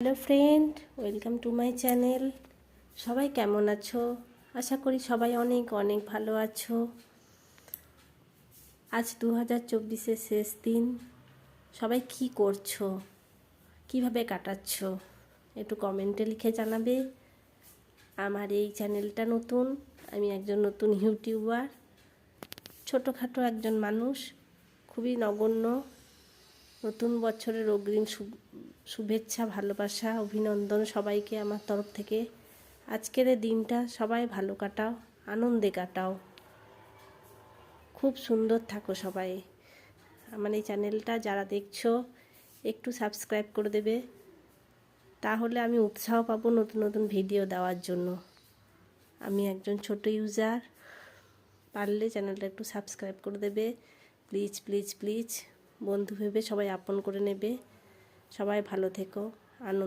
Hello friend, welcome to my channel. সবাই কেমন আছো? আশা করি সবাই অনেক অনেক ভালো আছো। আজ 2024-এর শেষ দিন। সবাই কি করছো, কিভাবে কাটাচ্ছ, একটু কমেন্টে লিখে জানাবে। আমার এই চ্যানেলটা নতুন, আমি একজন নতুন ইউটিউবার, ছোটোখাটো একজন মানুষ, খুবই নগণ্য। নতুন বছরের অগ্রিম শুভেচ্ছা, ভালোবাসা, অভিনন্দন সবাইকে আমার তরফ থেকে। আজকের এই দিনটা সবাই ভালো কাটাও, আনন্দে কাটাও, খুব সুন্দর থাকো সবাই। আমার এই চ্যানেলটা যারা দেখছো একটু সাবস্ক্রাইব করে দেবে, তাহলে আমি উৎসাহ পাবো নতুন নতুন ভিডিও দেওয়ার জন্য। আমি একজন ছোট ইউজার, পারলে চ্যানেলটা একটু সাবস্ক্রাইব করে দেবে প্লিজ প্লিজ প্লিজ। বন্ধু ভেবে সবাই আপন করে নেবে। সবাই ভালো থেকো, আনন্দ।